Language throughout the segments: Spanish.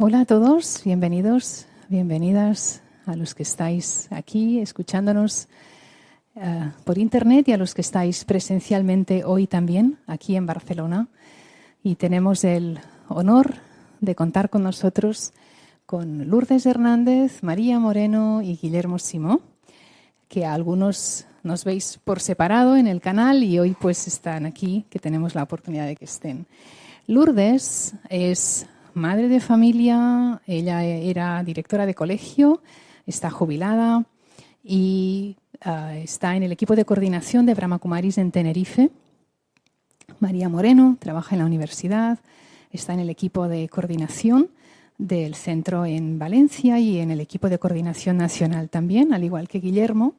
Hola a todos, bienvenidos, bienvenidas a los que estáis aquí escuchándonos por internet y a los que estáis presencialmente hoy también aquí en Barcelona. Y tenemos el honor de contar con nosotros con Lourdes Hernández, María Moreno y Guillermo Simó, que a algunos nos veis por separado en el canal y hoy pues están aquí, que tenemos la oportunidad de que estén. Lourdes es madre de familia, ella era directora de colegio, está jubilada y está en el equipo de coordinación de Brahma Kumaris en Tenerife. María Moreno trabaja en la universidad, está en el equipo de coordinación del centro en Valencia y en el equipo de coordinación nacional también, al igual que Guillermo,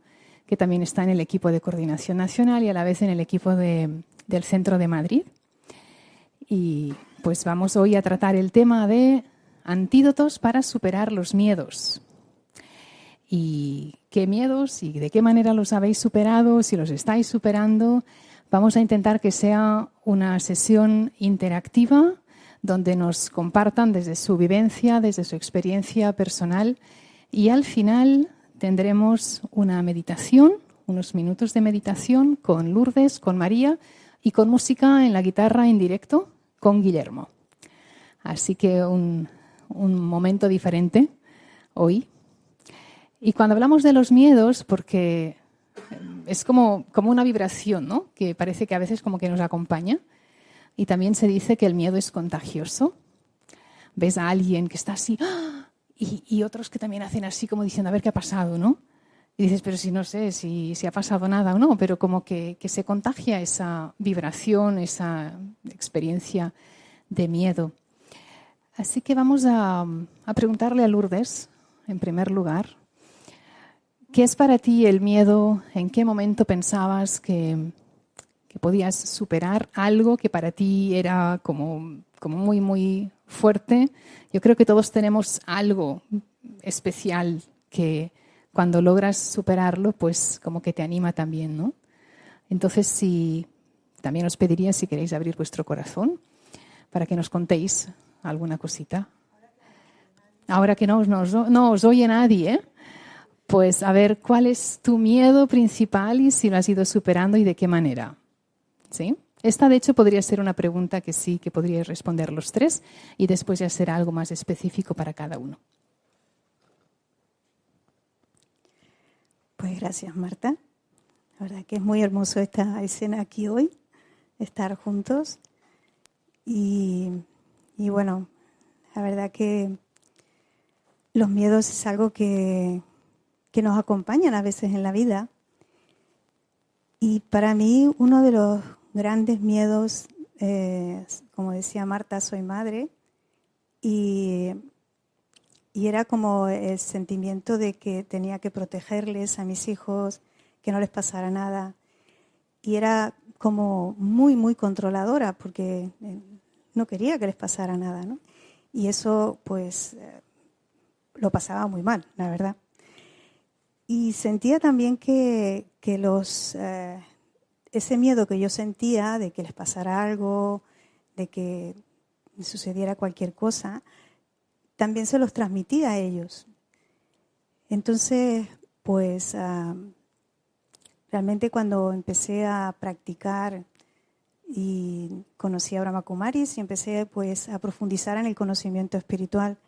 que también está en el equipo de coordinación nacional y a la vez en el equipo del centro de Madrid. Y pues vamos hoy a tratar el tema de antídotos para superar los miedos. ¿Y qué miedos y de qué manera los habéis superado? Si los estáis superando, vamos a intentar que sea una sesión interactiva donde nos compartan desde su vivencia, desde su experiencia personal y al final tendremos una meditación, unos minutos de meditación con Lourdes, con María y con música en la guitarra en directo con Guillermo. Así que un momento diferente hoy. Y cuando hablamos de los miedos, porque es como una vibración, ¿no? Que parece que a veces como que nos acompaña. Y también se dice que el miedo es contagioso. Ves a alguien que está así y otros que también hacen así como diciendo a ver qué ha pasado, ¿no? Y dices, pero si no sé si ha pasado nada o no, pero como que se contagia esa vibración, esa experiencia de miedo. Así que vamos a preguntarle a Lourdes, en primer lugar, ¿qué es para ti el miedo? ¿En qué momento pensabas que podías superar algo que para ti era como muy, muy fuerte? Yo creo que todos tenemos algo especial que cuando logras superarlo, pues como que te anima también, ¿no? Entonces, también os pediría si queréis abrir vuestro corazón para que nos contéis alguna cosita. Ahora que no os oye nadie, pues a ver, ¿cuál es tu miedo principal y si lo has ido superando y de qué manera? ¿Sí? Esta, de hecho, podría ser una pregunta que sí, que podríais responder los tres y después ya será algo más específico para cada uno. Pues gracias, Marta. La verdad que es muy hermoso esta escena aquí hoy, estar juntos. Y bueno, la verdad que los miedos es algo que nos acompañan a veces en la vida. Y para mí uno de los grandes miedos, como decía Marta, soy madre, y era como el sentimiento de que tenía que protegerles a mis hijos, que no les pasara nada. Y era como muy, muy controladora porque no quería que les pasara nada, ¿no? Y eso, pues, lo pasaba muy mal, la verdad. Y sentía también que ese miedo que yo sentía de que les pasara algo, de que sucediera cualquier cosa, también se los transmitía a ellos. Entonces, pues, realmente cuando empecé a practicar y conocí a Brahma Kumaris y empecé pues a profundizar en el conocimiento espiritual,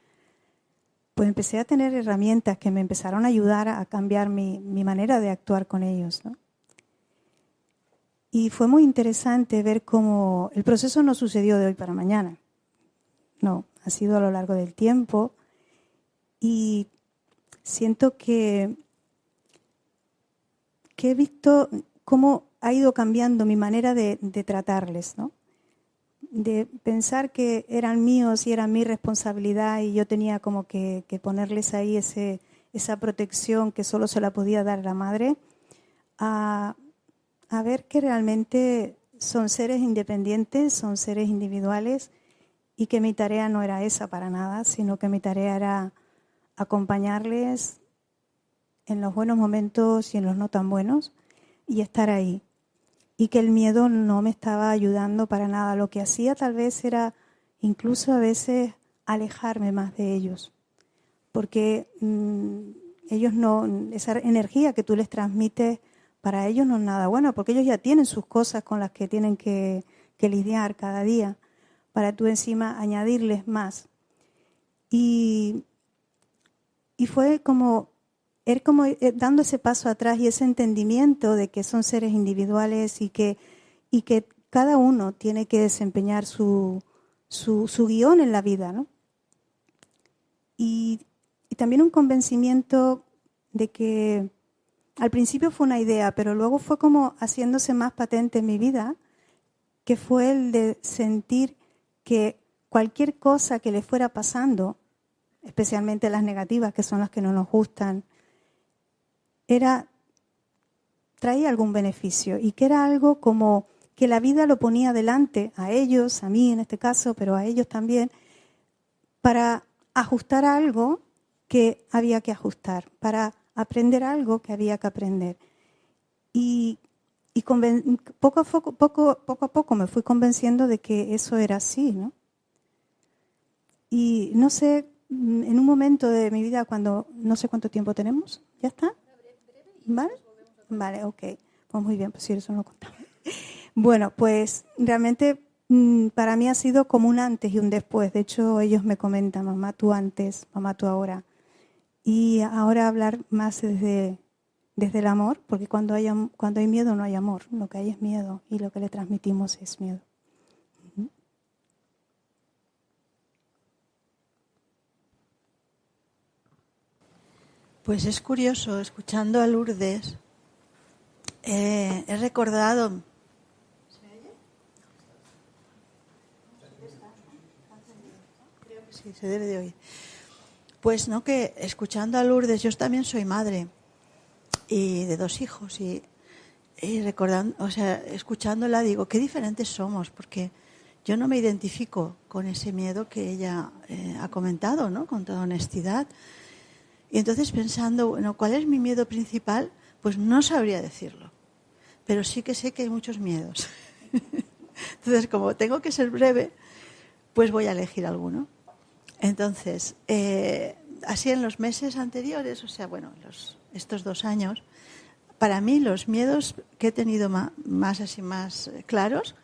pues empecé a tener herramientas que me empezaron a ayudar a cambiar mi manera de actuar con ellos, ¿no? Y fue muy interesante ver cómo el proceso no sucedió de hoy para mañana. No, ha sido a lo largo del tiempo y siento que he visto cómo ha ido cambiando mi manera de tratarles, ¿no? De pensar que eran míos y eran mi responsabilidad y yo tenía como que ponerles ahí esa protección que solo se la podía dar la madre, a ver que realmente son seres independientes, son seres individuales y que mi tarea no era esa para nada, sino que mi tarea era acompañarles en los buenos momentos y en los no tan buenos y estar ahí. Y que el miedo no me estaba ayudando para nada. Lo que hacía tal vez era incluso a veces alejarme más de ellos, porque ellos no, esa energía que tú les transmites para ellos no es nada buena, porque ellos ya tienen sus cosas con las que tienen que lidiar cada día, para tú encima añadirles más. Y fue como dando ese paso atrás y ese entendimiento de que son seres individuales y que cada uno tiene que desempeñar su guión en la vida, ¿no? Y también un convencimiento de que al principio fue una idea, pero luego fue como haciéndose más patente en mi vida, que fue el de sentir que cualquier cosa que le fuera pasando, especialmente las negativas, que son las que no nos gustan, traía algún beneficio y que era algo como que la vida lo ponía delante, a ellos, a mí en este caso, pero a ellos también, para ajustar algo que había que ajustar, para aprender algo que había que aprender. Y poco a poco me fui convenciendo de que eso era así, ¿no? Y no sé, en un momento de mi vida, cuando no sé cuánto tiempo tenemos, ¿ya está? ¿Vale? Vale, ok. Pues muy bien, pues sí, eso no lo contaba. Bueno, pues realmente para mí ha sido como un antes y un después. De hecho, ellos me comentan, mamá, tú antes, mamá, tú ahora. Y ahora hablar más desde el amor, porque cuando hay miedo no hay amor. Lo que hay es miedo y lo que le transmitimos es miedo. Pues es curioso, escuchando a Lourdes, he recordado... ¿Se oye? Creo que sí, se debe de oír. Pues no, que escuchando a Lourdes, yo también soy madre y de 2 hijos y recordando, o sea, escuchándola digo, qué diferentes somos, porque yo no me identifico con ese miedo que ella ha comentado, ¿no? Con toda honestidad. Y entonces pensando, bueno, ¿cuál es mi miedo principal? Pues no sabría decirlo, pero sí que sé que hay muchos miedos. Entonces, como tengo que ser breve, pues voy a elegir alguno. Entonces, así en los meses anteriores, o sea, bueno, estos 2 años, para mí los miedos que he tenido más claros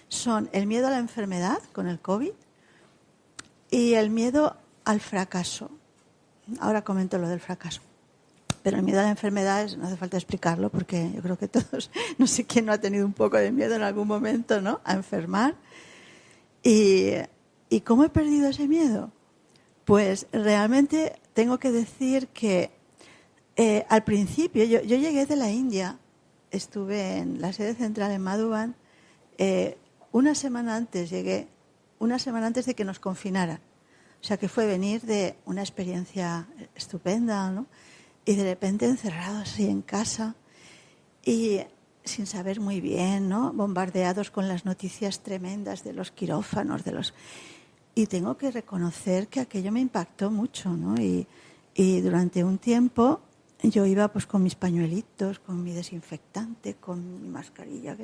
son el miedo a la enfermedad con el COVID y el miedo al fracaso. Ahora comento lo del fracaso. Pero el miedo a la enfermedad no hace falta explicarlo porque yo creo que todos, no sé quién no ha tenido un poco de miedo en algún momento, ¿no? A enfermar. ¿Y cómo he perdido ese miedo? Pues realmente tengo que decir que al principio, yo llegué de la India, estuve en la sede central en Madhuban, una semana antes de que nos confinaran. O sea que fue venir de una experiencia estupenda, ¿no? Y de repente encerrados así en casa y sin saber muy bien, ¿no? Bombardeados con las noticias tremendas de los quirófanos, y tengo que reconocer que aquello me impactó mucho, ¿no? Y durante un tiempo yo iba pues con mis pañuelitos, con mi desinfectante, con mi mascarilla.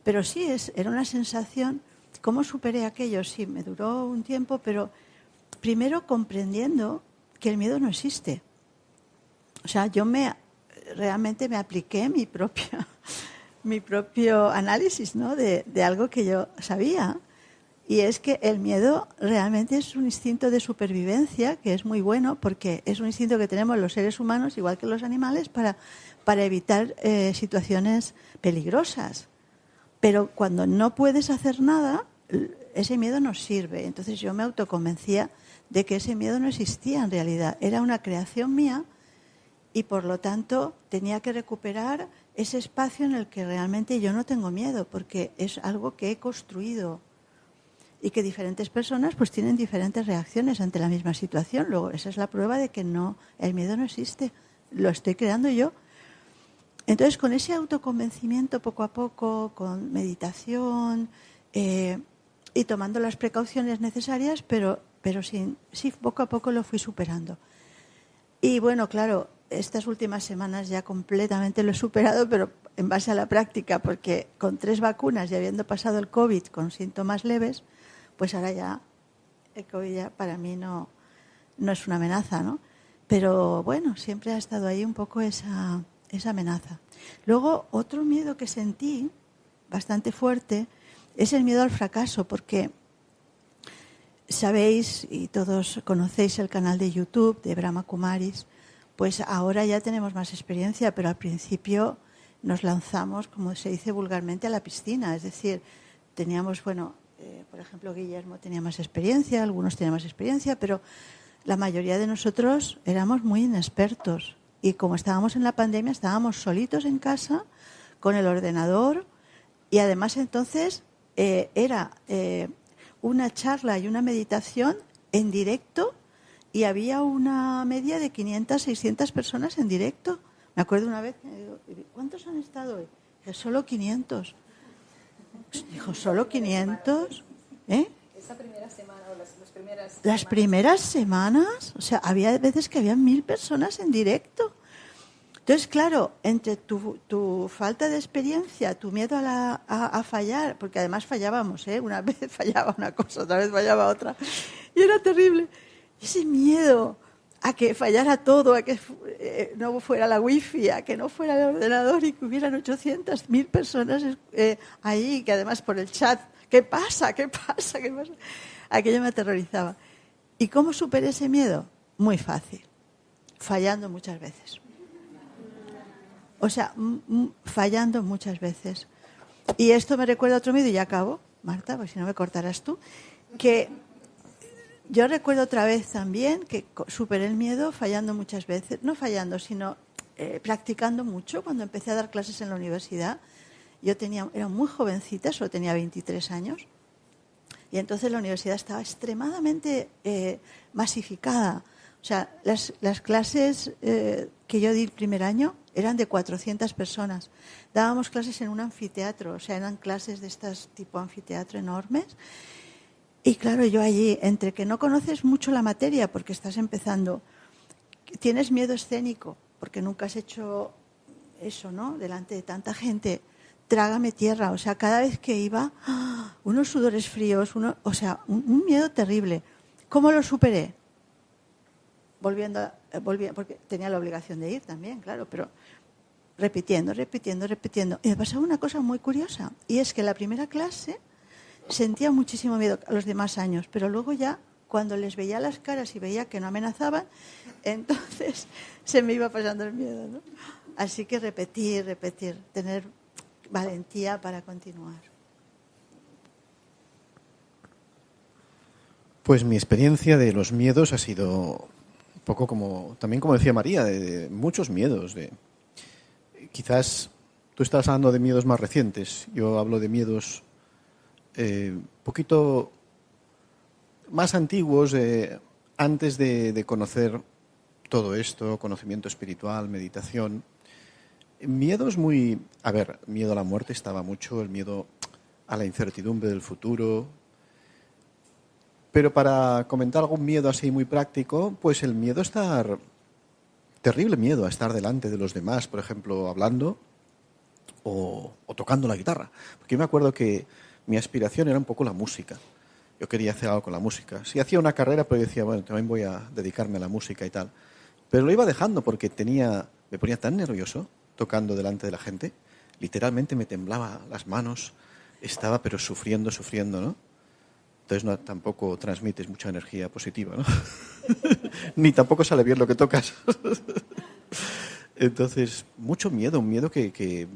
Pero sí, era una sensación. ¿Cómo superé aquello? Sí, me duró un tiempo, pero primero comprendiendo que el miedo no existe. O sea, yo realmente me apliqué mi propio análisis, ¿no? de algo que yo sabía. Y es que el miedo realmente es un instinto de supervivencia que es muy bueno porque es un instinto que tenemos los seres humanos, igual que los animales, para evitar situaciones peligrosas. Pero cuando no puedes hacer nada, ese miedo no sirve. Entonces yo me autoconvencía de que ese miedo no existía en realidad. Era una creación mía y por lo tanto tenía que recuperar ese espacio en el que realmente yo no tengo miedo porque es algo que he construido. Y que diferentes personas pues tienen diferentes reacciones ante la misma situación. Luego, esa es la prueba de que el miedo no existe, lo estoy creando yo. Entonces, con ese autoconvencimiento poco a poco, con meditación y tomando las precauciones necesarias, pero sí, poco a poco lo fui superando. Y bueno, claro, estas últimas semanas ya completamente lo he superado, pero en base a la práctica, porque con 3 vacunas y habiendo pasado el COVID con síntomas leves, pues ahora ya el COVID ya para mí no es una amenaza, ¿no? Pero bueno, siempre ha estado ahí un poco esa amenaza. Luego, otro miedo que sentí, bastante fuerte, es el miedo al fracaso, porque sabéis, y todos conocéis el canal de YouTube de Brahma Kumaris, pues ahora ya tenemos más experiencia, pero al principio nos lanzamos, como se dice vulgarmente, a la piscina. Es decir, teníamos, por ejemplo, Guillermo tenía más experiencia, algunos tenían más experiencia, pero la mayoría de nosotros éramos muy inexpertos. Y como estábamos en la pandemia, estábamos solitos en casa, con el ordenador, y además entonces era una charla y una meditación en directo, y había una media de 500, 600 personas en directo. Me acuerdo una vez, ¿cuántos han estado hoy? Dije, solo 500. Dijo, ¿solo 500? Esa primera semana o las primeras semanas. Las primeras semanas, o sea, había veces que había 1000 personas en directo. Entonces, claro, entre tu falta de experiencia, tu miedo a fallar, porque además fallábamos, una vez fallaba una cosa, otra vez fallaba otra, y era terrible. Ese miedo a que fallara todo, a que no fuera la wifi, a que no fuera el ordenador y que hubieran 800, 1000 personas ahí, que además por el chat, ¿qué pasa? ¿Qué pasa? ¿Qué pasa? Aquello me aterrorizaba. ¿Y cómo superé ese miedo? Muy fácil, fallando muchas veces. O sea, fallando muchas veces. Y esto me recuerda a otro miedo, y ya acabo, Marta, porque si no me cortarás tú, que yo recuerdo otra vez también que superé el miedo fallando muchas veces, no fallando, sino practicando mucho. Cuando empecé a dar clases en la universidad, era muy jovencita, solo tenía 23 años, y entonces la universidad estaba extremadamente masificada. O sea, las clases que yo di el primer año eran de 400 personas. Dábamos clases en un anfiteatro, o sea, eran clases de estas tipo anfiteatro enormes. Y claro, yo allí, entre que no conoces mucho la materia porque estás empezando, tienes miedo escénico porque nunca has hecho eso, ¿no? Delante de tanta gente, trágame tierra. O sea, cada vez que iba, unos sudores fríos, un miedo terrible. ¿Cómo lo superé? Volviendo, porque tenía la obligación de ir también, claro, pero repitiendo. Y me pasaba una cosa muy curiosa, y es que la primera clase sentía muchísimo miedo a los demás años, pero luego ya, cuando les veía las caras y veía que no amenazaban, entonces se me iba pasando el miedo, ¿no? Así que repetir, tener valentía para continuar. Pues mi experiencia de los miedos ha sido un poco también como decía María, de muchos miedos. Quizás tú estás hablando de miedos más recientes, yo hablo de miedos un poquito más antiguos, antes de conocer todo esto, conocimiento espiritual, meditación. Miedos miedo a la muerte estaba mucho, el miedo a la incertidumbre del futuro. Pero para comentar algún miedo así muy práctico, pues el miedo a terrible miedo a estar delante de los demás, por ejemplo, hablando o tocando la guitarra. Porque yo me acuerdo que mi aspiración era un poco la música. Yo quería hacer algo con la música. Sí, hacía una carrera, pero yo decía, bueno, también voy a dedicarme a la música y tal. Pero lo iba dejando porque me ponía tan nervioso tocando delante de la gente. Literalmente me temblaba las manos, estaba pero sufriendo, ¿no? Entonces tampoco transmites mucha energía positiva, ¿no? Ni tampoco sale bien lo que tocas. Entonces, mucho miedo, un miedo que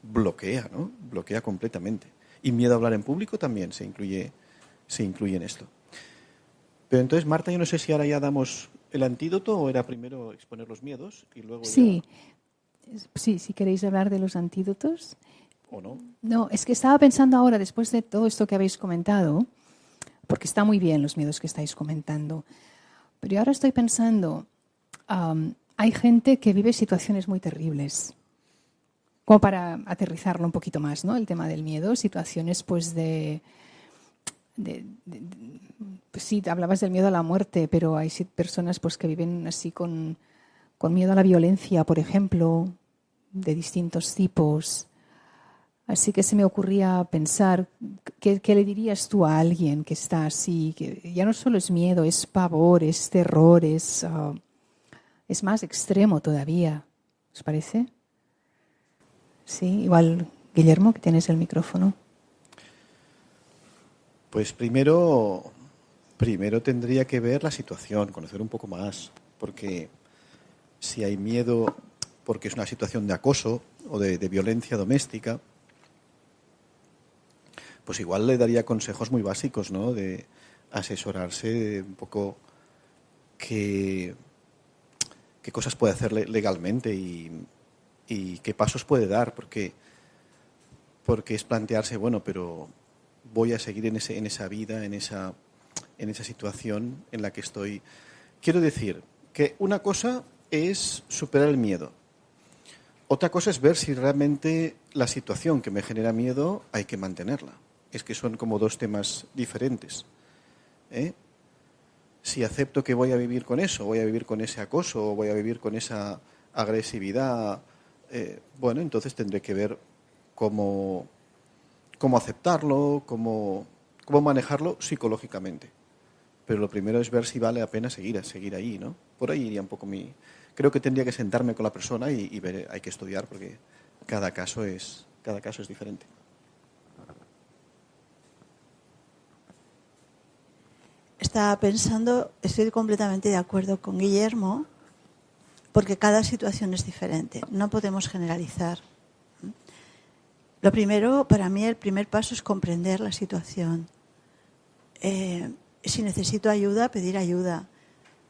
bloquea, ¿no? Bloquea completamente. Y miedo a hablar en público también se incluye en esto. Pero entonces, Marta, yo no sé si ahora ya damos el antídoto o era primero exponer los miedos y luego Sí, si queréis hablar de los antídotos. ¿O no? No, es que estaba pensando ahora, después de todo esto que habéis comentado, porque está muy bien los miedos que estáis comentando, pero ahora estoy pensando, hay gente que vive situaciones muy terribles, como para aterrizarlo un poquito más, ¿no? El tema del miedo, situaciones pues pues sí, hablabas del miedo a la muerte, pero hay personas pues que viven así con miedo a la violencia, por ejemplo, de distintos tipos. Así que se me ocurría pensar, ¿qué le dirías tú a alguien que está así? Que ya no solo es miedo, es pavor, es terror, es más extremo todavía. ¿Os parece? Sí, igual, Guillermo, que tienes el micrófono. Pues primero tendría que ver la situación, conocer un poco más, porque si hay miedo porque es una situación de acoso o de violencia doméstica, pues igual le daría consejos muy básicos, ¿no? De asesorarse un poco qué cosas puede hacer legalmente y qué pasos puede dar, porque es plantearse, bueno, pero voy a seguir en esa vida, en esa situación en la que estoy. Quiero decir que una cosa es superar el miedo. Otra cosa es ver si realmente la situación que me genera miedo hay que mantenerla. Es que son como dos temas diferentes. Si acepto que voy a vivir con eso, voy a vivir con ese acoso, voy a vivir con esa agresividad, bueno, entonces tendré que ver cómo aceptarlo, cómo manejarlo psicológicamente. Pero lo primero es ver si vale la pena seguir ahí, ¿no? Por ahí iría un poco Creo que tendría que sentarme con la persona y ver, hay que estudiar porque cada caso es diferente. Estaba pensando, estoy completamente de acuerdo con Guillermo, porque cada situación es diferente, no podemos generalizar. Lo primero, para mí, el primer paso es comprender la situación. Si necesito ayuda, pedir ayuda.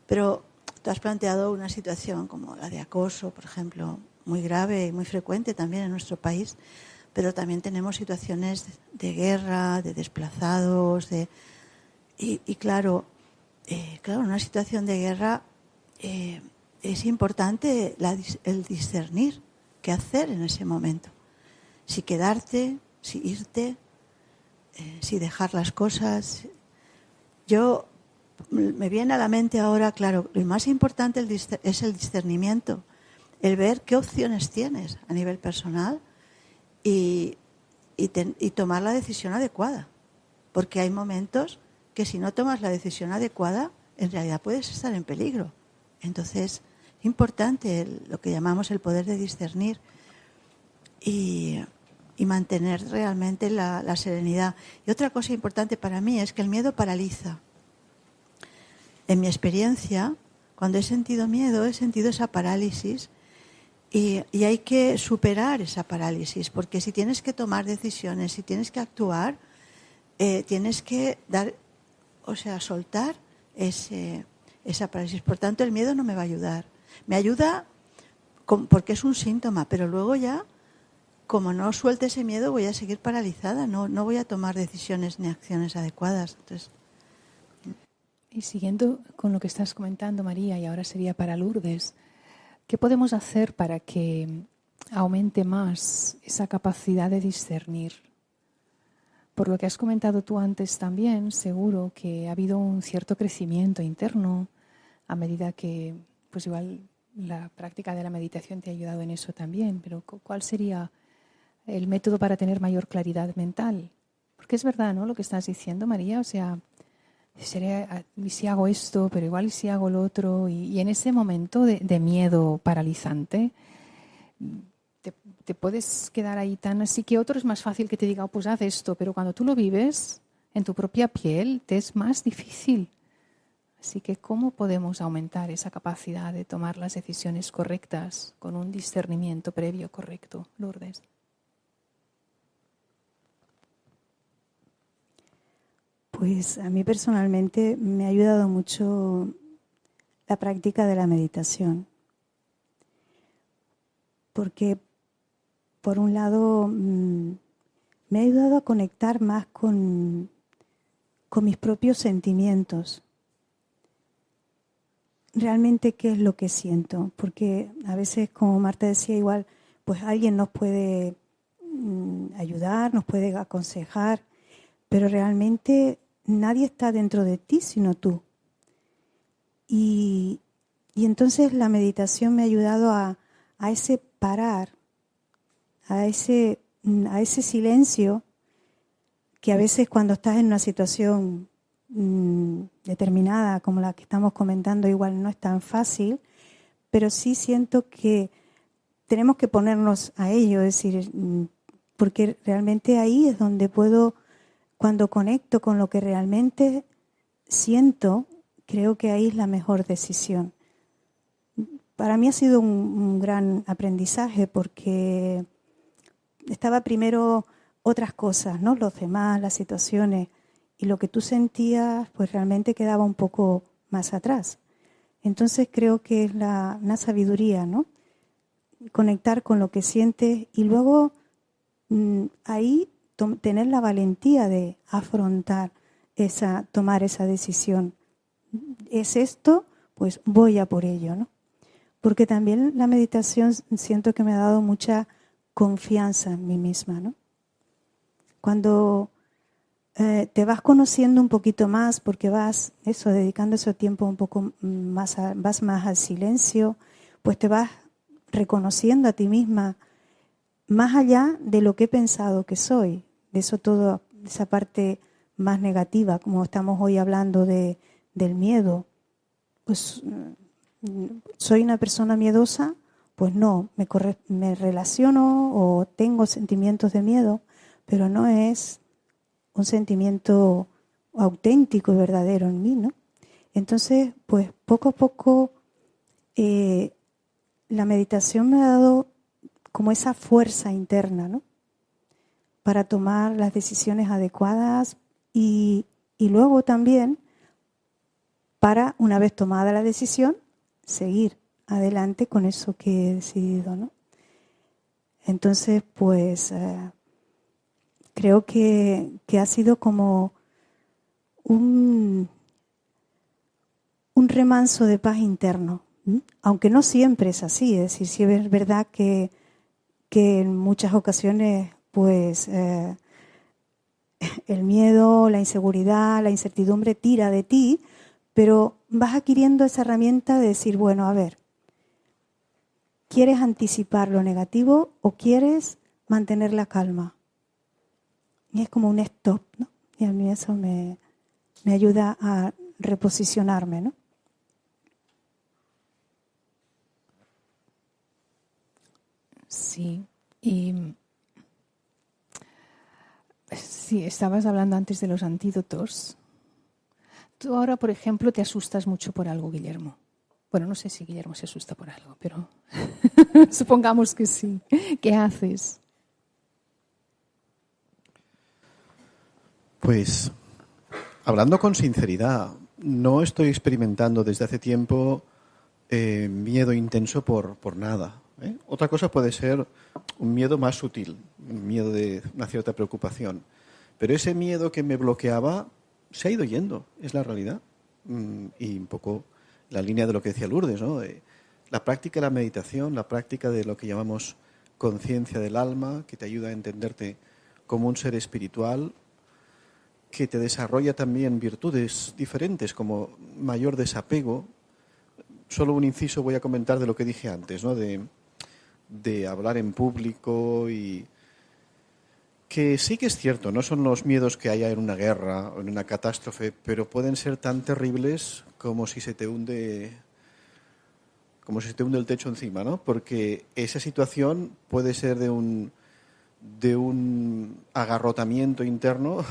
Pero tú has planteado una situación como la de acoso, por ejemplo, muy grave y muy frecuente también en nuestro país, pero también tenemos situaciones de guerra, de desplazados, y claro, en una situación de guerra es importante el discernir qué hacer en ese momento. Si quedarte, si irte, si dejar las cosas. Me viene a la mente ahora, claro, lo más importante es el discernimiento, el ver qué opciones tienes a nivel personal y tomar la decisión adecuada. Porque hay momentos que si no tomas la decisión adecuada, en realidad puedes estar en peligro. Entonces, es importante lo que llamamos el poder de discernir y mantener realmente la serenidad. Y otra cosa importante para mí es que el miedo paraliza. En mi experiencia, cuando he sentido miedo, he sentido esa parálisis y hay que superar esa parálisis, porque si tienes que tomar decisiones, si tienes que actuar, tienes que soltar esa parálisis. Por tanto, el miedo no me va a ayudar. Me ayuda porque es un síntoma, pero luego ya, como no suelte ese miedo, voy a seguir paralizada, no voy a tomar decisiones ni acciones adecuadas. Entonces, y siguiendo con lo que estás comentando, María, y ahora sería para Lourdes, ¿qué podemos hacer para que aumente más esa capacidad de discernir? Por lo que has comentado tú antes también, seguro que ha habido un cierto crecimiento interno a medida que, pues igual la práctica de la meditación te ha ayudado en eso también, pero ¿cuál sería el método para tener mayor claridad mental? Porque es verdad, ¿no?, lo que estás diciendo, María, o sea, ¿y si hago esto, pero igual y si hago lo otro? Y en ese momento de miedo paralizante, te puedes quedar ahí tan así que otro es más fácil que te diga, pues haz esto, pero cuando tú lo vives en tu propia piel, te es más difícil. Así que, ¿cómo podemos aumentar esa capacidad de tomar las decisiones correctas con un discernimiento previo correcto, Lourdes? Pues a mí personalmente me ha ayudado mucho la práctica de la meditación. Porque, por un lado, me ha ayudado a conectar más con mis propios sentimientos. Realmente, ¿qué es lo que siento? Porque a veces, como Marta decía, igual, pues alguien nos puede ayudar, nos puede aconsejar, pero realmente nadie está dentro de ti sino tú. Y entonces la meditación me ha ayudado a ese parar, a ese a ese silencio que a veces cuando estás en una situación determinada como la que estamos comentando igual no es tan fácil, pero sí siento que tenemos que ponernos a ello, es decir, porque realmente ahí es donde puedo, cuando conecto con lo que realmente siento, creo que ahí es la mejor decisión. Para mí ha sido un gran aprendizaje porque estaba primero otras cosas, ¿no? Los demás, las situaciones, y lo que tú sentías pues realmente quedaba un poco más atrás. Entonces creo que es una sabiduría, ¿no? Conectar con lo que sientes y luego ahí tener la valentía de afrontar tomar esa decisión. ¿Es esto? Pues voy a por ello, ¿no? Porque también la meditación siento que me ha dado mucha confianza en mí misma, ¿no? Cuando te vas conociendo un poquito más, porque vas dedicando ese tiempo un poco más, vas más al silencio, pues te vas reconociendo a ti misma más allá de lo que he pensado que soy, de eso todo, esa parte más negativa, como estamos hoy hablando del miedo. Pues soy una persona miedosa, pues no, me relaciono o tengo sentimientos de miedo, pero no es un sentimiento auténtico y verdadero en mí, ¿no? Entonces, pues poco a poco la meditación me ha dado como esa fuerza interna, ¿no? Para tomar las decisiones adecuadas y luego también para, una vez tomada la decisión, seguir adelante con eso que he decidido, ¿no? Entonces, pues creo que ha sido como un remanso de paz interno, ¿sí? Aunque no siempre es así, es decir, sí es verdad que en muchas ocasiones, pues el miedo, la inseguridad, la incertidumbre tira de ti, pero vas adquiriendo esa herramienta de decir, bueno, a ver, ¿quieres anticipar lo negativo o quieres mantener la calma? Y es como un stop, ¿no? Y a mí eso me ayuda a reposicionarme, ¿no? Sí, y sí, estabas hablando antes de los antídotos. Tú ahora, por ejemplo, te asustas mucho por algo, Guillermo. Bueno, no sé si Guillermo se asusta por algo, pero supongamos que sí. ¿Qué haces? Pues, hablando con sinceridad, no estoy experimentando desde hace tiempo miedo intenso por nada. Otra cosa puede ser un miedo más sutil, un miedo de una cierta preocupación. Pero ese miedo que me bloqueaba se ha ido yendo, es la realidad. Y un poco la línea de lo que decía Lourdes, ¿no? La práctica de la meditación, la práctica de lo que llamamos conciencia del alma, que te ayuda a entenderte como un ser espiritual, que te desarrolla también virtudes diferentes, como mayor desapego. Solo un inciso voy a comentar de lo que dije antes, ¿no? De hablar en público y que sí que es cierto, no son los miedos que haya en una guerra o en una catástrofe, pero pueden ser tan terribles como si se te hunde el techo encima, ¿no? Porque esa situación puede ser de un agarrotamiento interno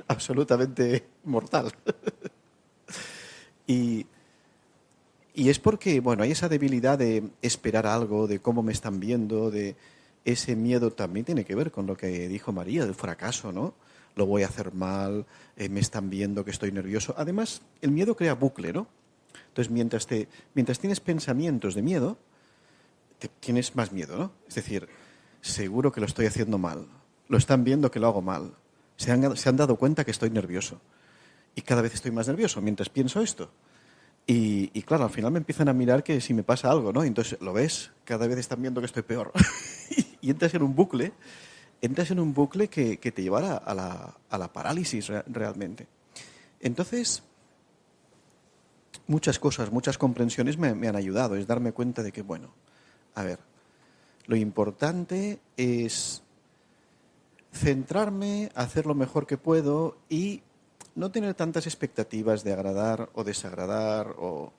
absolutamente mortal. Y es porque, bueno, hay esa debilidad de esperar algo, de cómo me están viendo, de ese miedo también tiene que ver con lo que dijo María, del fracaso, ¿no? Lo voy a hacer mal, me están viendo que estoy nervioso. Además, el miedo crea bucle, ¿no? Entonces, mientras tienes pensamientos de miedo, tienes más miedo, ¿no? Es decir, seguro que lo estoy haciendo mal. Lo están viendo que lo hago mal. Se han dado cuenta que estoy nervioso. Y cada vez estoy más nervioso mientras pienso esto. Y claro, al final me empiezan a mirar que si me pasa algo, ¿no? Y entonces, ¿lo ves? Cada vez están viendo que estoy peor. Y entras en un bucle que te llevará a la parálisis realmente. Entonces, muchas cosas, muchas comprensiones me han ayudado. Es darme cuenta de que, bueno, a ver, lo importante es centrarme, hacer lo mejor que puedo y no tener tantas expectativas de agradar o desagradar, o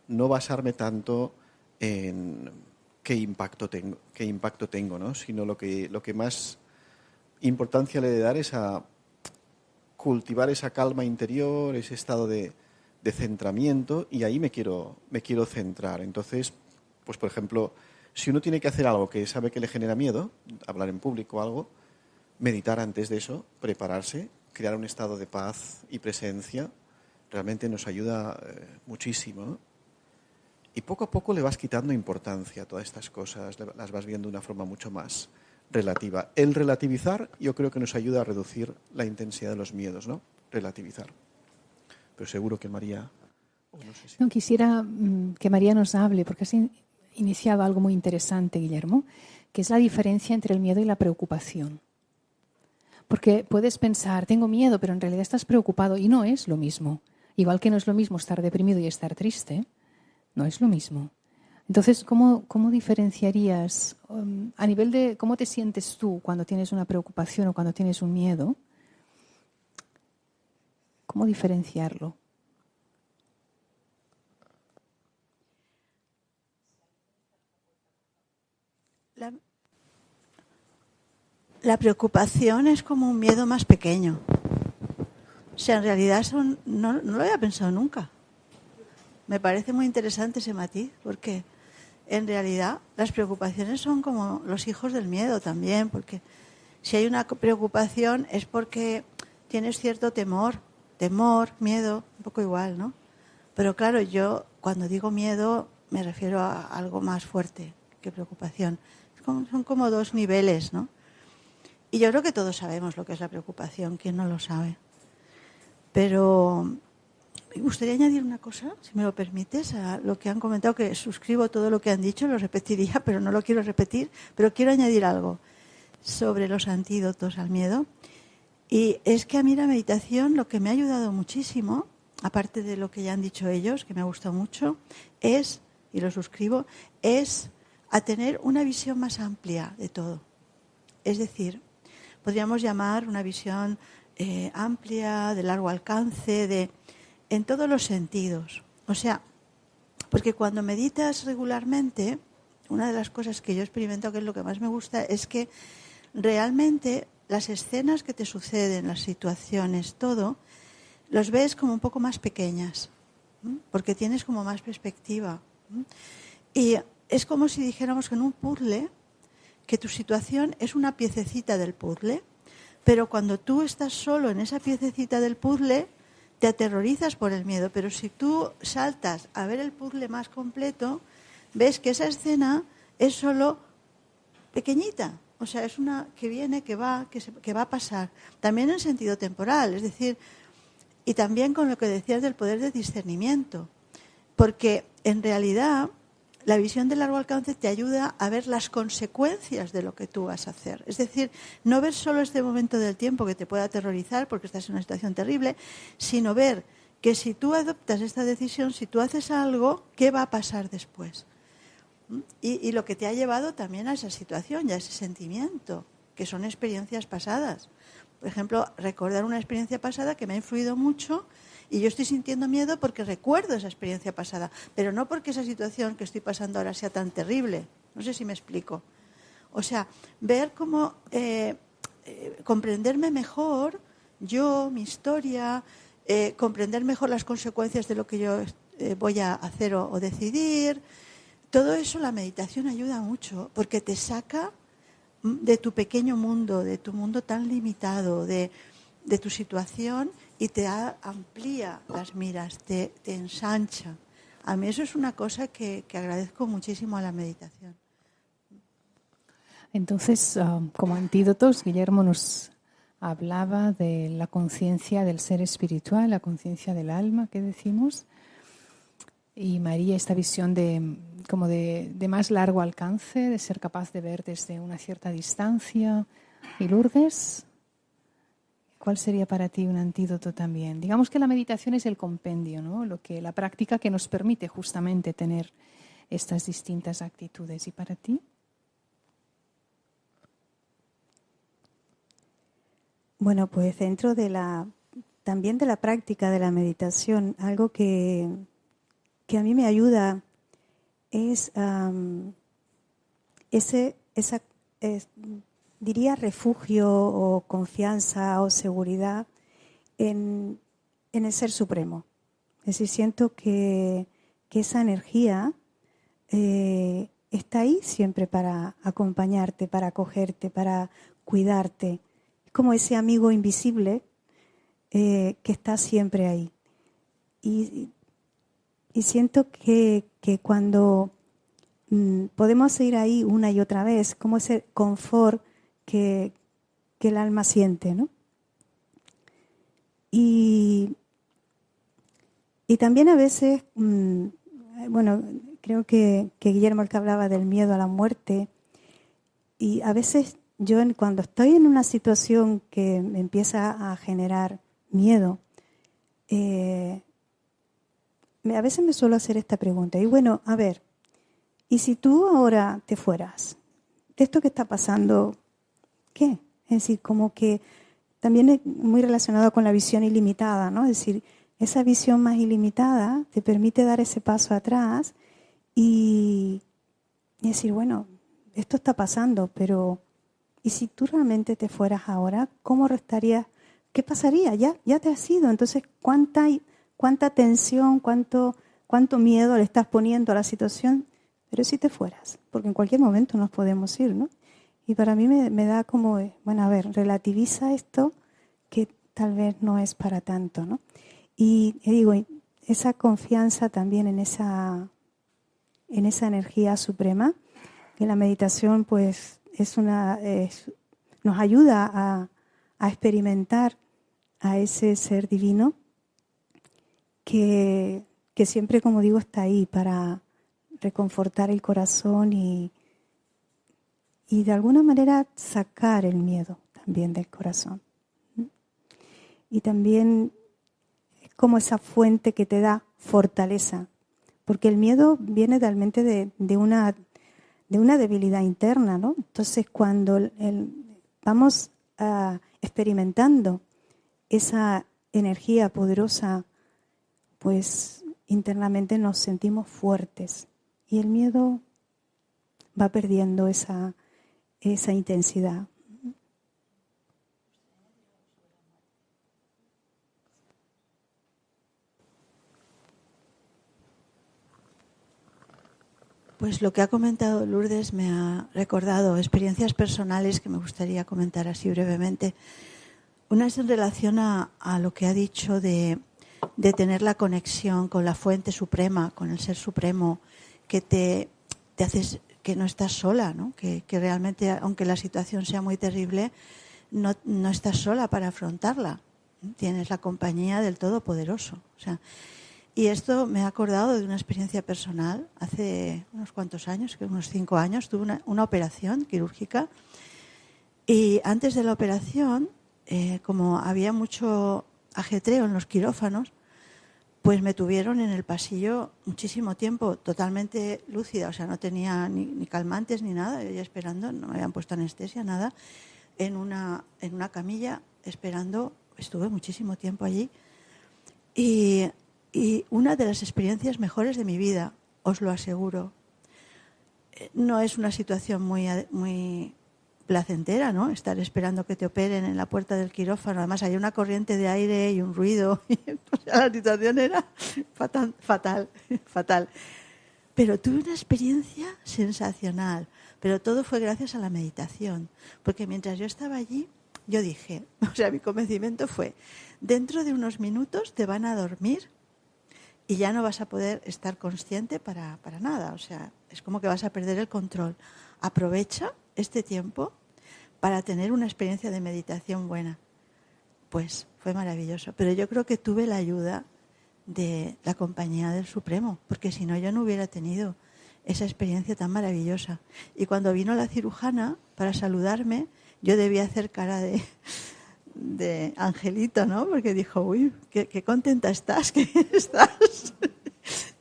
no basarme tanto en qué impacto tengo, ¿no? Sino lo que más importancia le he de dar es a cultivar esa calma interior, ese estado de centramiento, y ahí me quiero centrar. Entonces, pues por ejemplo, si uno tiene que hacer algo que sabe que le genera miedo, hablar en público o algo, meditar antes de eso, prepararse, crear un estado de paz y presencia, realmente nos ayuda muchísimo, ¿no? Y poco a poco le vas quitando importancia a todas estas cosas, las vas viendo de una forma mucho más relativa. El relativizar yo creo que nos ayuda a reducir la intensidad de los miedos, ¿no? Relativizar. Pero seguro que María... no sé si... No, quisiera que María nos hable, porque has iniciado algo muy interesante, Guillermo, que es la diferencia entre el miedo y la preocupación. Porque puedes pensar, tengo miedo, pero en realidad estás preocupado y no es lo mismo. Igual que no es lo mismo estar deprimido y estar triste, no es lo mismo. Entonces, ¿cómo diferenciarías a nivel de cómo te sientes tú cuando tienes una preocupación o cuando tienes un miedo? ¿Cómo diferenciarlo? La preocupación es como un miedo más pequeño. O sea, en realidad no lo había pensado nunca. Me parece muy interesante ese matiz, porque en realidad las preocupaciones son como los hijos del miedo también, porque si hay una preocupación es porque tienes cierto temor, miedo, un poco igual, ¿no? Pero claro, yo cuando digo miedo me refiero a algo más fuerte que preocupación. Son como dos niveles, ¿no? Y yo creo que todos sabemos lo que es la preocupación, ¿quién no lo sabe? Pero me gustaría añadir una cosa, si me lo permites, a lo que han comentado, que suscribo todo lo que han dicho, lo repetiría, pero no lo quiero repetir, pero quiero añadir algo sobre los antídotos al miedo. Y es que a mí la meditación lo que me ha ayudado muchísimo, aparte de lo que ya han dicho ellos, que me ha gustado mucho, es, y lo suscribo, es a tener una visión más amplia de todo. Es decir, podríamos llamar una visión amplia, de largo alcance, en todos los sentidos. O sea, porque cuando meditas regularmente, una de las cosas que yo he experimentado, que es lo que más me gusta, es que realmente las escenas que te suceden, las situaciones, todo, los ves como un poco más pequeñas, porque tienes como más perspectiva. Y es como si dijéramos que en un puzzle, que tu situación es una piececita del puzzle, pero cuando tú estás solo en esa piececita del puzzle, te aterrorizas por el miedo. Pero si tú saltas a ver el puzzle más completo, ves que esa escena es solo pequeñita. O sea, es una que viene, que va a pasar. También en sentido temporal, es decir, y también con lo que decías del poder de discernimiento. Porque en realidad la visión de largo alcance te ayuda a ver las consecuencias de lo que tú vas a hacer. Es decir, no ver solo este momento del tiempo que te puede aterrorizar porque estás en una situación terrible, sino ver que si tú adoptas esta decisión, si tú haces algo, ¿qué va a pasar después? Y lo que te ha llevado también a esa situación y a ese sentimiento, que son experiencias pasadas. Por ejemplo, recordar una experiencia pasada que me ha influido mucho. Y yo estoy sintiendo miedo porque recuerdo esa experiencia pasada, pero no porque esa situación que estoy pasando ahora sea tan terrible. No sé si me explico. O sea, ver cómo comprenderme mejor, yo, mi historia, comprender mejor las consecuencias de lo que yo voy a hacer o decidir. Todo eso la meditación ayuda mucho porque te saca de tu pequeño mundo, de tu mundo tan limitado, de tu situación, y te amplía las miras, te ensancha. A mí eso es una cosa que agradezco muchísimo a la meditación. Entonces, como antídotos, Guillermo nos hablaba de la conciencia del ser espiritual, la conciencia del alma, que decimos, y María esta visión de más largo alcance, de ser capaz de ver desde una cierta distancia. Y Lourdes, ¿cuál sería para ti un antídoto también? Digamos que la meditación es el compendio, ¿no? La práctica que nos permite justamente tener estas distintas actitudes. ¿Y para ti? Bueno, pues dentro de también de la práctica de la meditación, algo que a mí me ayuda es diría refugio o confianza o seguridad en el Ser Supremo. Es decir, siento que esa energía está ahí siempre para acompañarte, para acogerte, para cuidarte. Es como ese amigo invisible que está siempre ahí. Y siento que cuando podemos ir ahí una y otra vez, como ese confort que el alma siente, ¿no? Y también a veces, bueno, creo que Guillermo el que hablaba del miedo a la muerte, y a veces yo cuando estoy en una situación que me empieza a generar miedo, a veces me suelo hacer esta pregunta, y bueno, a ver, ¿y si tú ahora te fueras? ¿De esto que está pasando, qué? Es decir, como que también es muy relacionado con la visión ilimitada, ¿no? Es decir, esa visión más ilimitada te permite dar ese paso atrás y decir, bueno, esto está pasando, pero ¿y si tú realmente te fueras ahora? ¿Cómo restarías? ¿Qué pasaría? Ya te has ido. Entonces, ¿cuánta tensión, cuánto miedo le estás poniendo a la situación? Pero si te fueras, porque en cualquier momento nos podemos ir, ¿no? Y para mí me da como, bueno, a ver, relativiza esto que tal vez no es para tanto, ¿no? Y digo, esa confianza también en esa energía suprema, que la meditación pues nos ayuda a experimentar a ese ser divino que siempre, como digo, está ahí para reconfortar el corazón y de alguna manera sacar el miedo también del corazón. Y también es como esa fuente que te da fortaleza, porque el miedo viene realmente de una debilidad interna, ¿no? Entonces cuando vamos experimentando esa energía poderosa, pues internamente nos sentimos fuertes y el miedo va perdiendo esa intensidad. Pues lo que ha comentado Lourdes me ha recordado experiencias personales que me gustaría comentar así brevemente. Una es en relación a lo que ha dicho de tener la conexión con la fuente suprema, con el Ser Supremo, que te haces que no estás sola, ¿no? Que realmente, aunque la situación sea muy terrible, no estás sola para afrontarla. Tienes la compañía del Todopoderoso. O sea, y esto me ha acordado de una experiencia personal. Hace unos cuantos años, que unos 5 años, tuve una operación quirúrgica. Y antes de la operación, como había mucho ajetreo en los quirófanos, pues me tuvieron en el pasillo muchísimo tiempo, totalmente lúcida. O sea, no tenía ni calmantes ni nada. Yo ya esperando, no me habían puesto anestesia, nada. En una camilla, esperando. Estuve muchísimo tiempo allí. Y una de las experiencias mejores de mi vida, os lo aseguro. No es una situación muy placentera, ¿no? Estar esperando que te operen en la puerta del quirófano. Además, hay una corriente de aire y un ruido. O sea, la situación era fatal. Pero tuve una experiencia sensacional. Pero todo fue gracias a la meditación. Porque mientras yo estaba allí, yo dije, o sea, mi convencimiento fue, dentro de unos minutos te van a dormir y ya no vas a poder estar consciente para nada. O sea, es como que vas a perder el control. Aprovecha este tiempo para tener una experiencia de meditación buena. Pues fue maravilloso. Pero yo creo que tuve la ayuda de la compañía del Supremo, porque si no yo no hubiera tenido esa experiencia tan maravillosa. Y cuando vino la cirujana para saludarme, yo debía hacer cara de angelito, ¿no? Porque dijo, uy, qué contenta estás, que estás.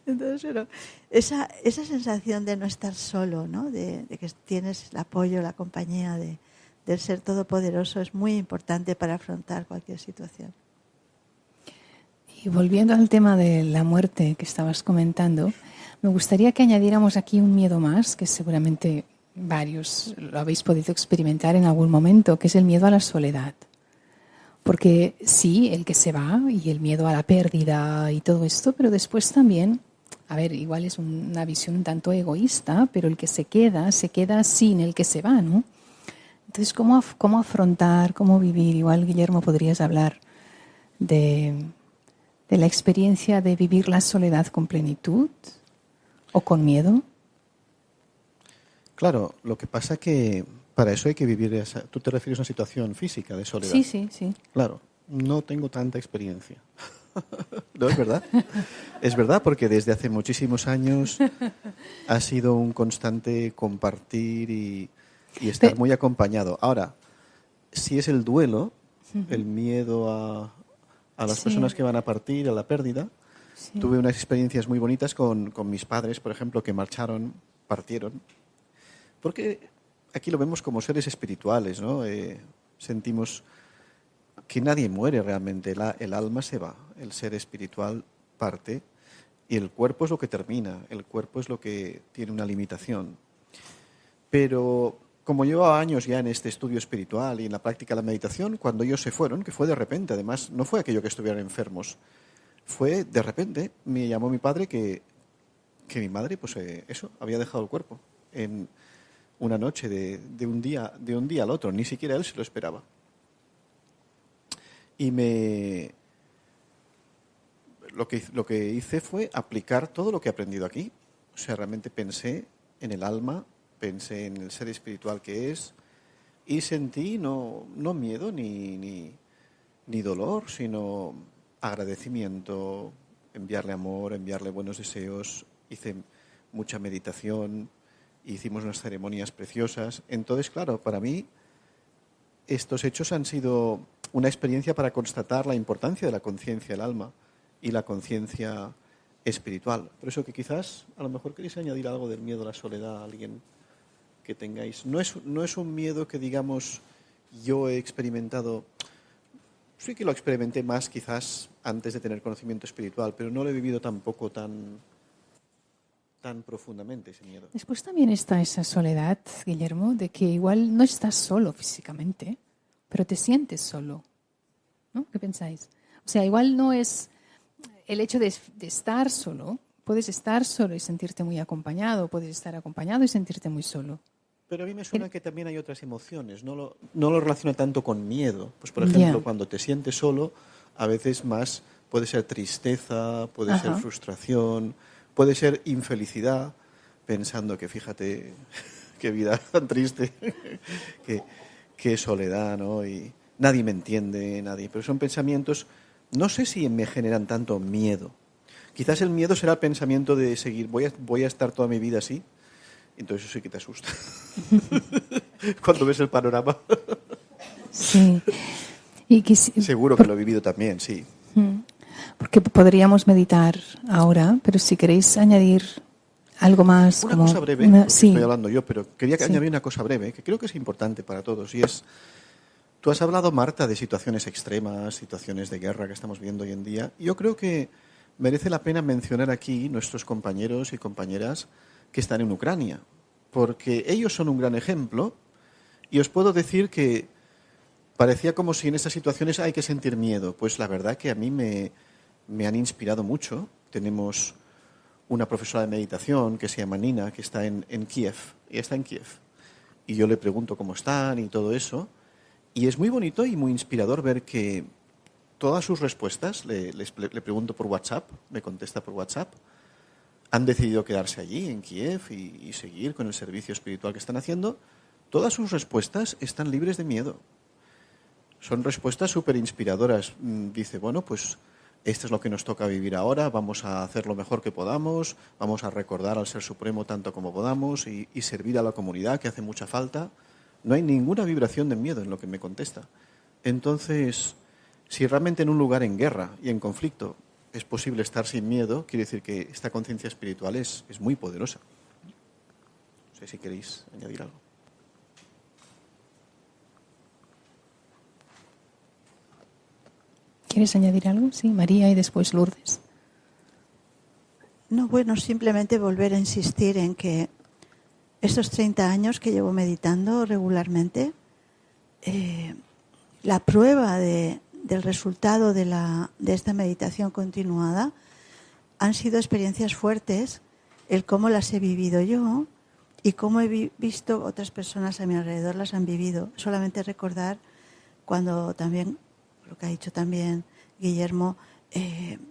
Entonces, pero esa sensación de no estar solo, ¿no? De que tienes el apoyo, la compañía del Ser Todopoderoso es muy importante para afrontar cualquier situación. Y volviendo al tema de la muerte que estabas comentando, me gustaría que añadiéramos aquí un miedo más, que seguramente varios lo habéis podido experimentar en algún momento, que es el miedo a la soledad. Porque sí, el que se va y el miedo a la pérdida y todo esto, pero después también, a ver, igual es una visión un tanto egoísta, pero el que se queda sin el que se va, ¿no? Entonces, ¿cómo afrontar, cómo vivir? Igual, Guillermo, podrías hablar de la experiencia de vivir la soledad con plenitud o con miedo. Claro, lo que pasa que para eso hay que vivir esa... ¿Tú te refieres a una situación física de soledad? Sí. Claro, no tengo tanta experiencia. ¿No es verdad? Es verdad, porque desde hace muchísimos años ha sido un constante compartir y estar muy acompañado. Ahora, si es el duelo, el miedo a las personas que van a partir, a la pérdida, tuve unas experiencias muy bonitas con mis padres, por ejemplo, que partieron, porque aquí lo vemos como seres espirituales, ¿no? Sentimos que nadie muere realmente, el alma se va, el ser espiritual parte y el cuerpo es lo que termina, el cuerpo es lo que tiene una limitación. Pero como llevaba años ya en este estudio espiritual y en la práctica de la meditación, cuando ellos se fueron, que fue de repente, además no fue aquello que estuvieran enfermos, fue de repente, me llamó mi padre que mi madre, pues había dejado el cuerpo en una noche de un día al otro, ni siquiera él se lo esperaba. Y lo que hice fue aplicar todo lo que he aprendido aquí. O sea, realmente pensé en el alma, pensé en el ser espiritual que es y sentí no miedo ni dolor, sino agradecimiento, enviarle amor, enviarle buenos deseos. Hice mucha meditación, hicimos unas ceremonias preciosas. Entonces, claro, para mí estos hechos han sido una experiencia para constatar la importancia de la conciencia del alma y la conciencia espiritual. Por eso que quizás, a lo mejor queréis añadir algo del miedo a la soledad a alguien que tengáis. No es un miedo que, digamos, yo he experimentado. Sí que lo experimenté más quizás antes de tener conocimiento espiritual, pero no lo he vivido tampoco tan profundamente ese miedo. Después también está esa soledad, Guillermo, de que igual no estás solo físicamente, pero te sientes solo, ¿no? ¿Qué pensáis? O sea, igual no es el hecho de estar solo. Puedes estar solo y sentirte muy acompañado, puedes estar acompañado y sentirte muy solo. Pero a mí me suena que también hay otras emociones, no lo relaciono tanto con miedo. Pues por ejemplo, cuando te sientes solo, a veces más puede ser tristeza, puede ser frustración, puede ser infelicidad, pensando que fíjate qué vida tan triste, qué soledad, ¿no? Y nadie me entiende, nadie. Pero son pensamientos, no sé si me generan tanto miedo. Quizás el miedo será el pensamiento de seguir, voy a estar toda mi vida así. Entonces eso sí que te asusta. Cuando ves el panorama. Sí. Seguro que lo he vivido también, sí. Porque podríamos meditar ahora, pero si queréis añadir algo más. Una cosa breve, estoy hablando yo, pero quería añadir una cosa breve, que creo que es importante para todos, y es, tú has hablado, Marta, de situaciones extremas, situaciones de guerra que estamos viendo hoy en día. Yo creo que merece la pena mencionar aquí nuestros compañeros y compañeras que están en Ucrania, porque ellos son un gran ejemplo, y os puedo decir que parecía como si en estas situaciones hay que sentir miedo. Pues la verdad que a mí me han inspirado mucho. Tenemos una profesora de meditación que se llama Nina, que está en Kiev. Ella está en Kiev. Y yo le pregunto cómo están y todo eso. Y es muy bonito y muy inspirador ver que todas sus respuestas, le pregunto por WhatsApp, me contesta por WhatsApp, han decidido quedarse allí, en Kiev, y seguir con el servicio espiritual que están haciendo. Todas sus respuestas están libres de miedo. Son respuestas súper inspiradoras. Dice, bueno, pues esto es lo que nos toca vivir ahora, vamos a hacer lo mejor que podamos, vamos a recordar al Ser Supremo tanto como podamos y servir a la comunidad, que hace mucha falta. No hay ninguna vibración de miedo en lo que me contesta. Entonces, si realmente en un lugar en guerra y en conflicto es posible estar sin miedo, quiere decir que esta conciencia espiritual es muy poderosa. No sé si queréis añadir algo. ¿Quieres añadir algo? Sí, María y después Lourdes. No, bueno, simplemente volver a insistir en que estos 30 años que llevo meditando regularmente, la prueba del resultado de esta meditación continuada han sido experiencias fuertes, el cómo las he vivido yo y cómo he visto otras personas a mi alrededor las han vivido. Solamente recordar cuando también, lo que ha dicho también Guillermo,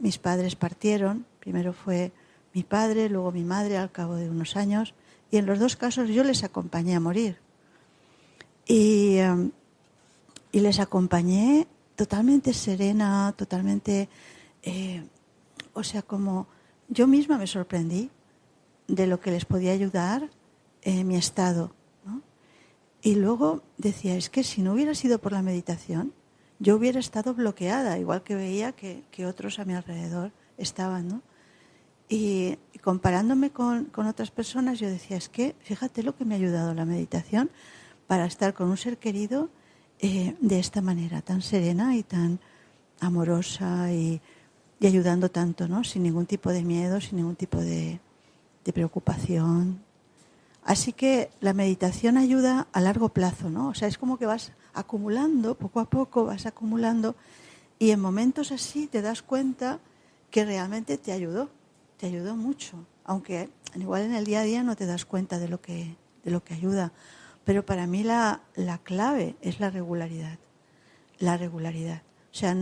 mis padres partieron. Primero fue mi padre, luego mi madre al cabo de unos años, y en los dos casos yo les acompañé a morir. Y les acompañé totalmente serena, totalmente, como yo misma me sorprendí de lo que les podía ayudar en mi estado, ¿no? Y luego decía, es que si no hubiera sido por la meditación, yo hubiera estado bloqueada, igual que veía que otros a mi alrededor estaban, ¿no? Y comparándome con otras personas, yo decía, es que fíjate lo que me ha ayudado la meditación para estar con un ser querido de esta manera, tan serena y tan amorosa y ayudando tanto, ¿no? Sin ningún tipo de miedo, sin ningún tipo de preocupación. Así que la meditación ayuda a largo plazo, ¿no? O sea, es como que vas acumulando, poco a poco vas acumulando, y en momentos así te das cuenta que realmente te ayudó mucho, aunque igual en el día a día no te das cuenta de lo que ayuda. Pero para mí la clave es la regularidad. La regularidad. O sea,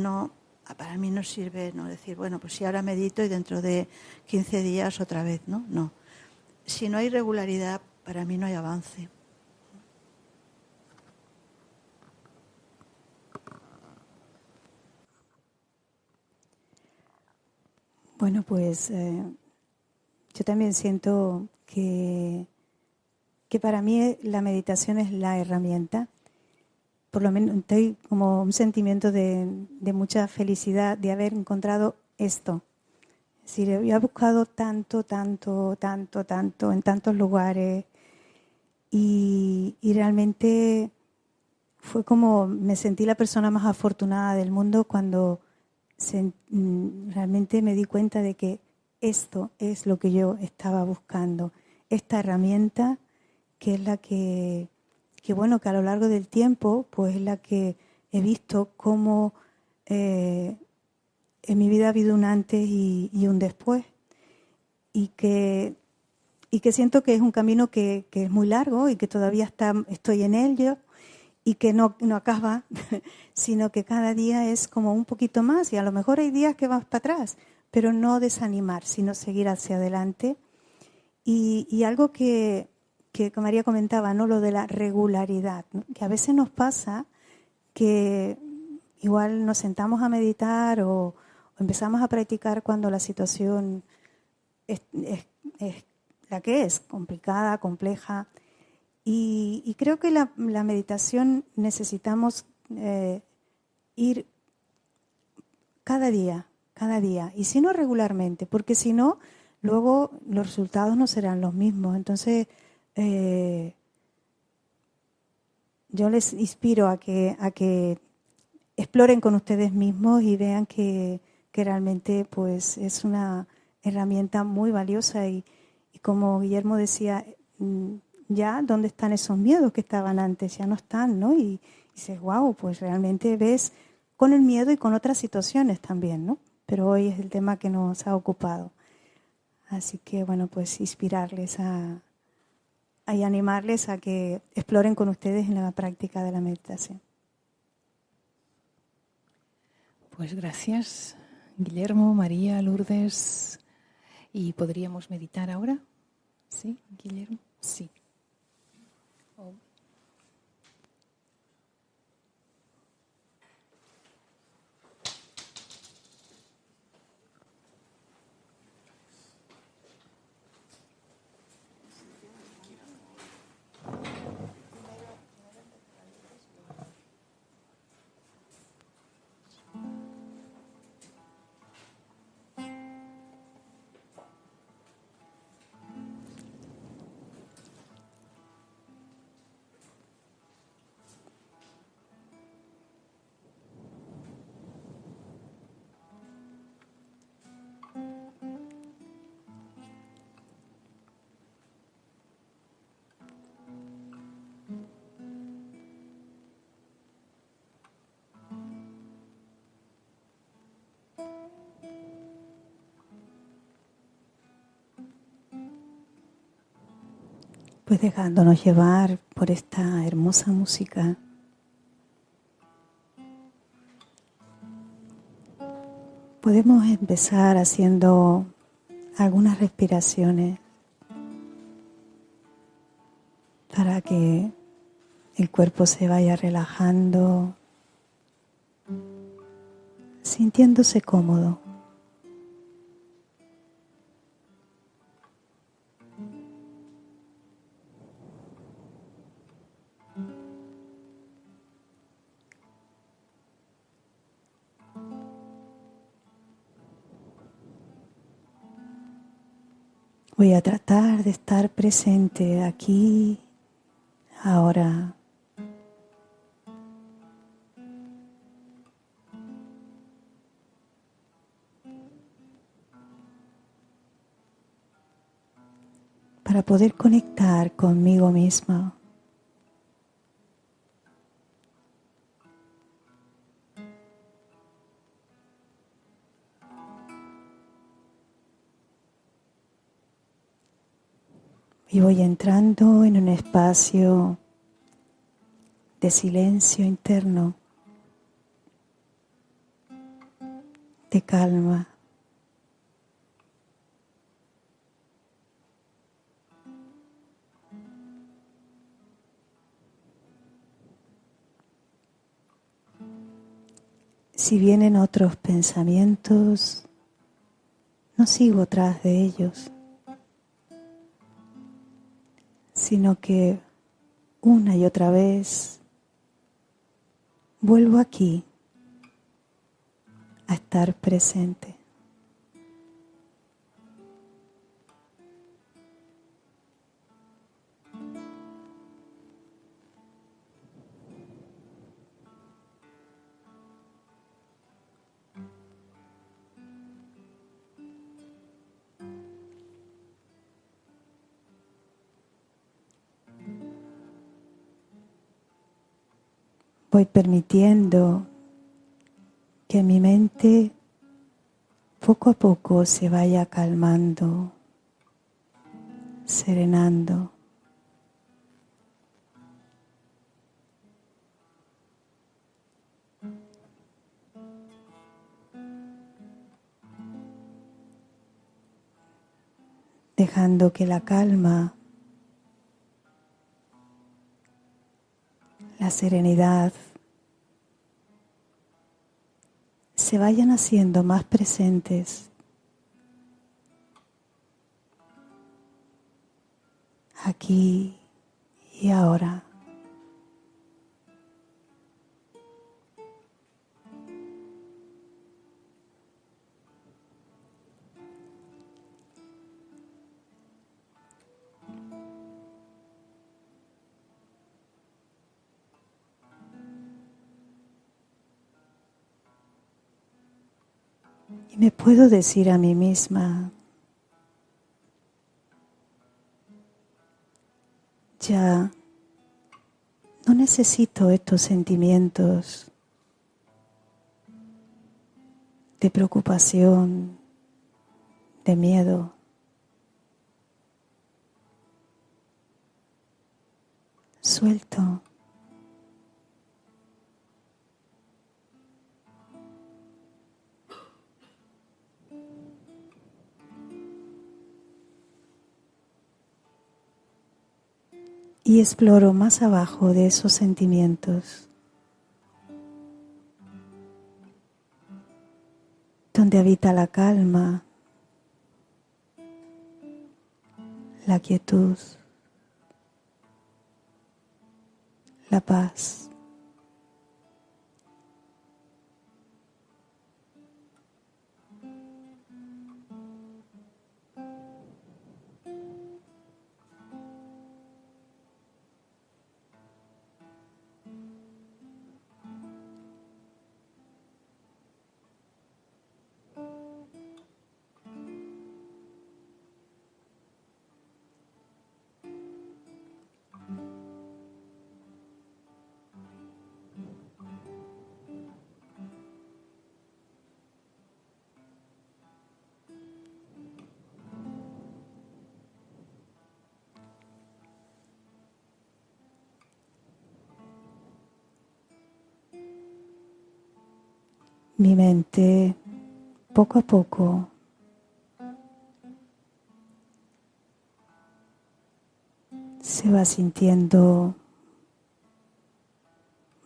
para mí no sirve no decir, bueno, pues si ahora medito y dentro de 15 días otra vez, ¿no? No. Si no hay regularidad, para mí no hay avance. Bueno, pues yo también siento que para mí la meditación es la herramienta. Por lo menos estoy como un sentimiento de mucha felicidad de haber encontrado esto. Es decir, yo he buscado tanto en tantos lugares y realmente fue como me sentí la persona más afortunada del mundo cuando realmente me di cuenta de que esto es lo que yo estaba buscando, esta herramienta que es la que a lo largo del tiempo pues es la que he visto cómo en mi vida ha habido un antes y un después y que siento que es un camino que es muy largo y que todavía estoy en ello y que no acaba, sino que cada día es como un poquito más y a lo mejor hay días que vas para atrás, pero no desanimar, sino seguir hacia adelante. Y algo que María comentaba, ¿no? Lo de la regularidad, ¿no? Que a veces nos pasa que igual nos sentamos a meditar o empezamos a practicar cuando la situación es la que es, complicada, compleja. Y creo que la meditación necesitamos ir cada día, y si no regularmente, porque si no, luego los resultados no serán los mismos. Entonces, yo les inspiro a que exploren con ustedes mismos y vean que realmente pues, es una herramienta muy valiosa y como Guillermo decía, ya dónde están esos miedos que estaban antes, ya no están, ¿no? Y dices, wow, pues realmente ves con el miedo y con otras situaciones también, ¿no? Pero hoy es el tema que nos ha ocupado. Así que, bueno, pues inspirarles y animarles a que exploren con ustedes en la práctica de la meditación. Pues gracias, Guillermo, María, Lourdes. ¿Y podríamos meditar ahora? ¿Sí, Guillermo? Sí. Oh. pues dejándonos llevar por esta hermosa música. Podemos empezar haciendo algunas respiraciones para que el cuerpo se vaya relajando, sintiéndose cómodo. Voy a tratar de estar presente aquí, ahora. Para poder conectar conmigo misma. Y voy entrando en un espacio de silencio interno, de calma. Si vienen otros pensamientos, no sigo tras de ellos, sino que una y otra vez vuelvo aquí a estar presente. Voy permitiendo que mi mente poco a poco se vaya calmando, serenando. Dejando que la calma, la serenidad se vayan haciendo más presentes aquí y ahora. Y me puedo decir a mí misma, ya no necesito estos sentimientos de preocupación, de miedo. Suelto. Y exploro más abajo de esos sentimientos, donde habita la calma, la quietud, la paz. mi mente poco a poco se va sintiendo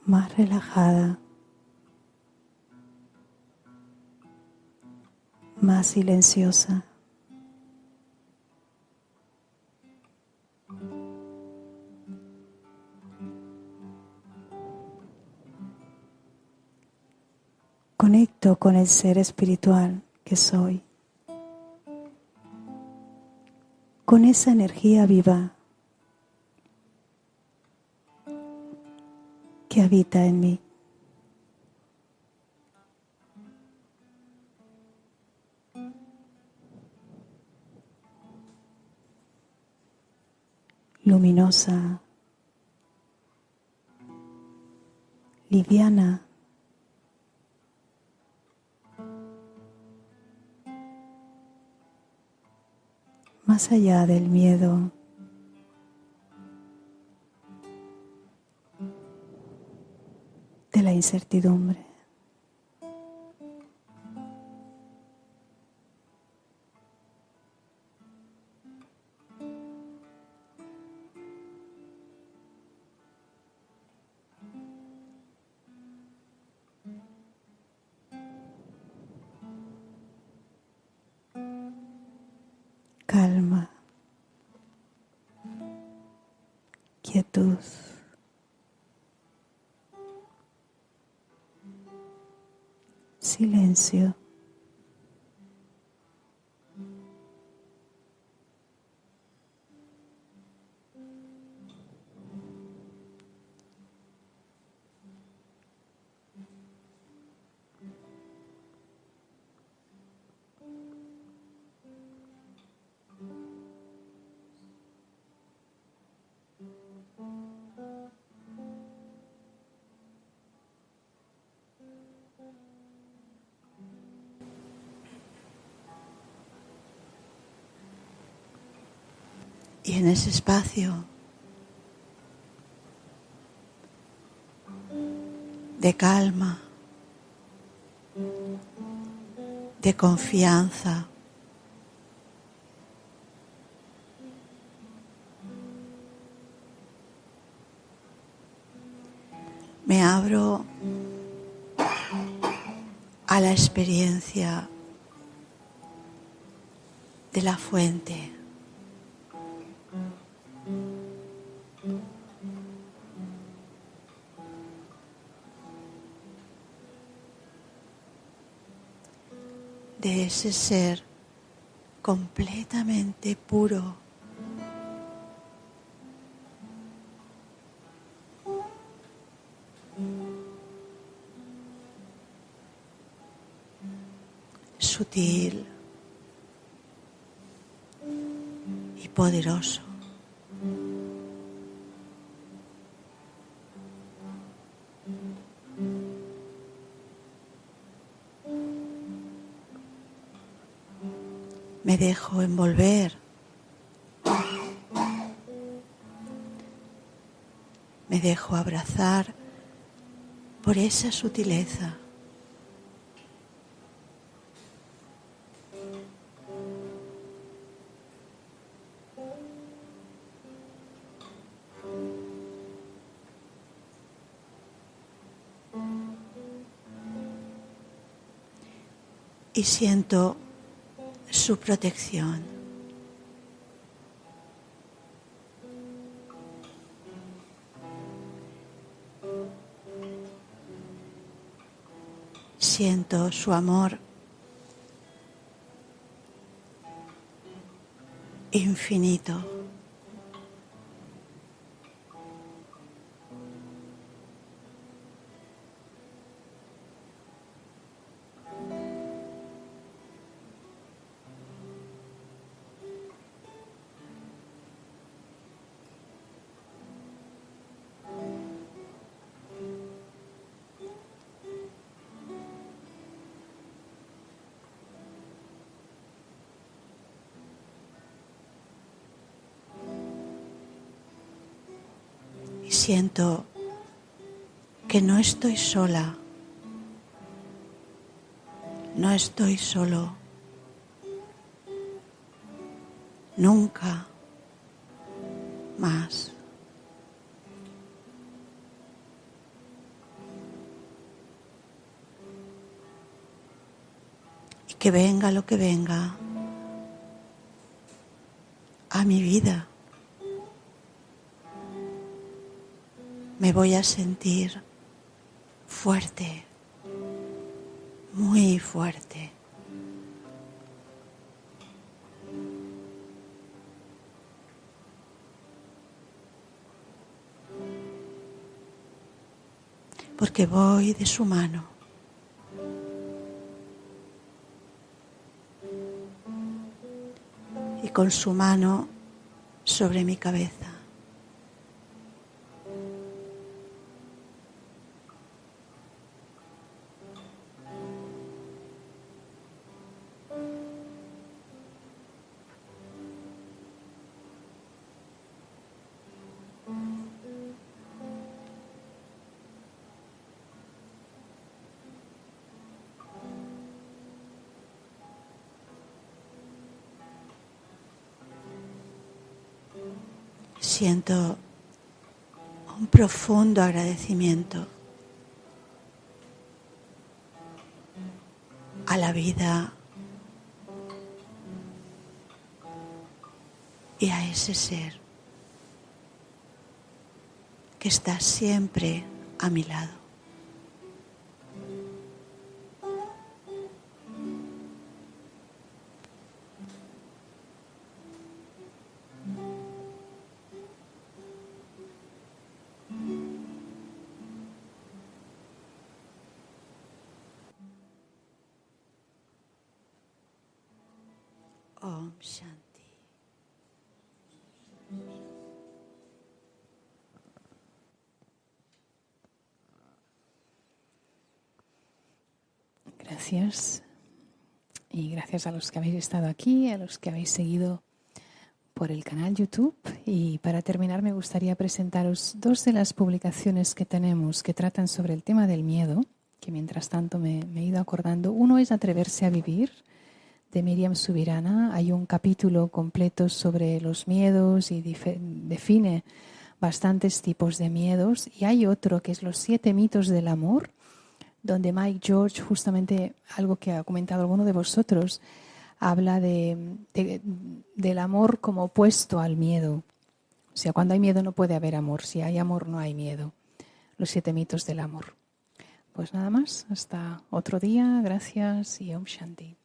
más relajada, más silenciosa. Conecto con el ser espiritual que soy, con esa energía viva que habita en mí. Luminosa, liviana, más allá del miedo, de la incertidumbre. Calma, quietud, silencio. Y en ese espacio de calma, de confianza, me abro a la experiencia de la fuente. De ese ser completamente puro, sutil y poderoso. Me dejo envolver, me dejo abrazar por esa sutileza. Y siento su protección. Siento su amor infinito. Y siento que no estoy sola, no estoy solo. Nunca más. Y que venga lo que venga a mi vida, me voy a sentir fuerte, muy fuerte. Porque voy de su mano. Y con su mano sobre mi cabeza. Siento un profundo agradecimiento a la vida y a ese ser que está siempre a mi lado. Om Shanti. Gracias. Y gracias a los que habéis estado aquí, a los que habéis seguido por el canal YouTube. Y para terminar me gustaría presentaros dos de las publicaciones que tenemos que tratan sobre el tema del miedo, que mientras tanto me he ido acordando. Uno es Atreverse a vivir, de Miriam Subirana. Hay un capítulo completo sobre los miedos y define bastantes tipos de miedos. Y hay otro que es Los 7 mitos del amor, donde Mike George, justamente algo que ha comentado alguno de vosotros, habla del amor como opuesto al miedo. O sea, cuando hay miedo no puede haber amor. Si hay amor no hay miedo. Los 7 mitos del amor. Pues nada más. Hasta otro día. Gracias y Om Shanti.